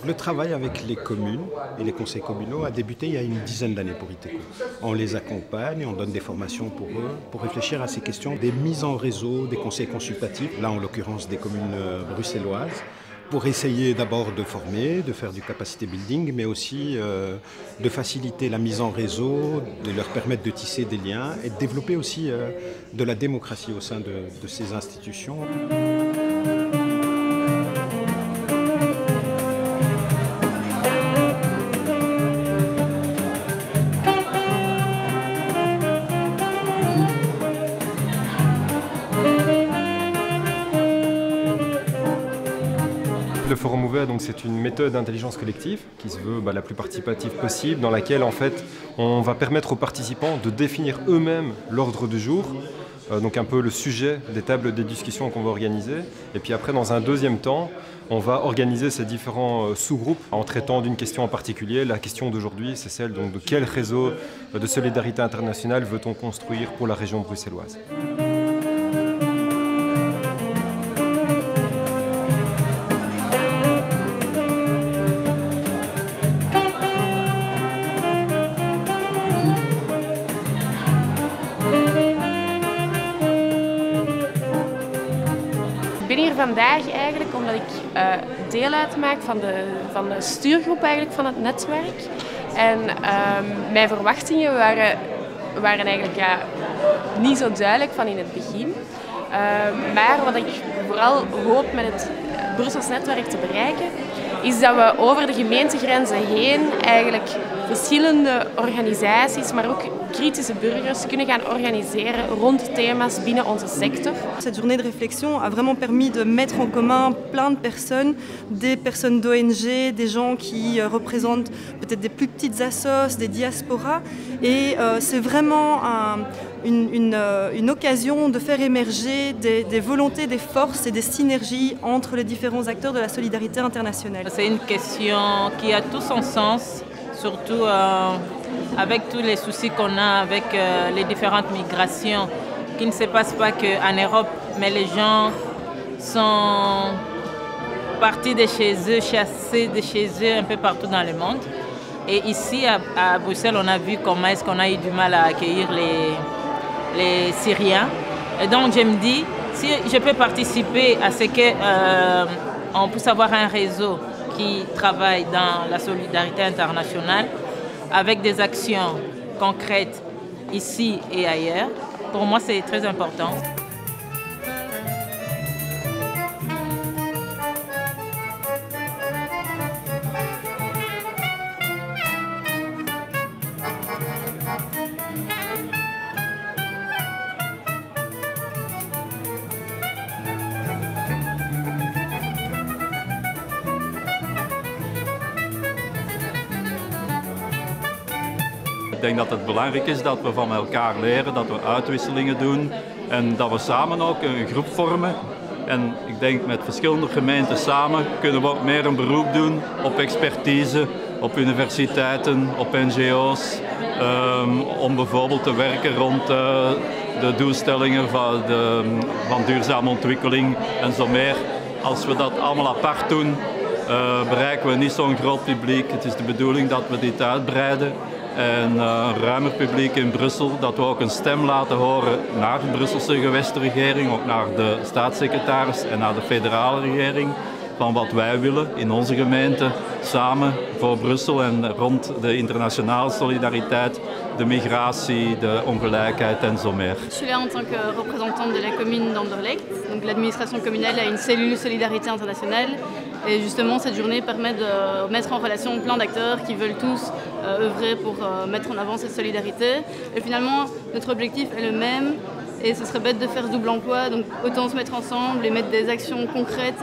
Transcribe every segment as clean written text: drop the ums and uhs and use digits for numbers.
Le travail avec les communes et les conseils communaux a débuté il y a une dizaine d'années pour ITECO. On les accompagne, on donne des formations pour eux, pour réfléchir à ces questions des mises en réseau, des conseils consultatifs, là en l'occurrence des communes bruxelloises, pour essayer d'abord de former, de faire du capacity building, mais aussi de faciliter la mise en réseau, de leur permettre de tisser des liens et de développer aussi de la démocratie au sein de ces institutions. Le Forum ouvert, c'est une méthode d'intelligence collective qui se veut la plus participative possible, dans laquelle en fait on va permettre aux participants de définir eux-mêmes l'ordre du jour, donc un peu le sujet des tables de discussion qu'on va organiser. Et puis après, dans un deuxième temps, on va organiser ces différents sous-groupes en traitant d'une question en particulier. La question d'aujourd'hui, c'est celle donc, de quel réseau de solidarité internationale veut-on construire pour la région bruxelloise. Ik ben hier vandaag eigenlijk omdat ik deel uitmaak van de stuurgroep eigenlijk van het netwerk. En mijn verwachtingen waren eigenlijk niet zo duidelijk van in het begin. Maar wat ik vooral hoop met het Brussels netwerk te bereiken, is dat we over de gemeentegrenzen heen eigenlijk verschillende organisaties, maar ook kritische burgers kunnen gaan organiseren rond thema's binnen onze sector. Cette journée de réflexion a vraiment permis de mettre en commun plein de personnes, des personnes d'ONG, des gens qui représentent peut-être des plus petites assos, des diasporas. Et c'est vraiment une occasion de faire émerger des volontés, des forces et des synergies entre les différents acteurs de la solidarité internationale. C'est une question qui a tout son sens, surtout avec tous les soucis qu'on a avec les différentes migrations, qui ne se passent pas qu'en Europe, mais les gens sont partis de chez eux, chassés de chez eux un peu partout dans le monde. Et ici, à Bruxelles, on a vu comment est-ce qu'on a eu du mal à accueillir les Syriens. Et donc, je me dis, si je peux participer à ce qu'on puisse avoir un réseau qui travaille dans la solidarité internationale avec des actions concrètes ici et ailleurs, pour moi, c'est très important. Ik denk dat het belangrijk is dat we van elkaar leren, dat we uitwisselingen doen en dat we samen ook een groep vormen. En ik denk met verschillende gemeenten samen kunnen we ook meer een beroep doen op expertise, op universiteiten, op NGO's, om bijvoorbeeld te werken rond de doelstellingen van duurzame ontwikkeling en zo meer. Als we dat allemaal apart doen, bereiken we niet zo'n groot publiek. Het is de bedoeling dat we dit uitbreiden. En een ruimer publiek in Brussel, dat we ook een stem laten horen naar de Brusselse gewestregering, ook naar de staatssecretaris en naar de federale regering, van wat wij willen in onze gemeente, samen voor Brussel en rond de internationale solidariteit, de migratie, de ongelijkheid en zo meer. Je suis là en tant que représentante de la commune d'Anderlecht. Donc l'administration communale a une cellule solidarité internationale. Et justement, cette journée permet de mettre en relation plein d'acteurs qui veulent tous œuvrer pour mettre en avant cette solidarité. Et finalement, notre objectif est le même. Et ce serait bête de faire ce double emploi, donc autant se mettre ensemble et mettre des actions concrètes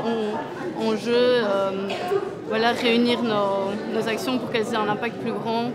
en jeu, voilà, réunir nos actions pour qu'elles aient un impact plus grand.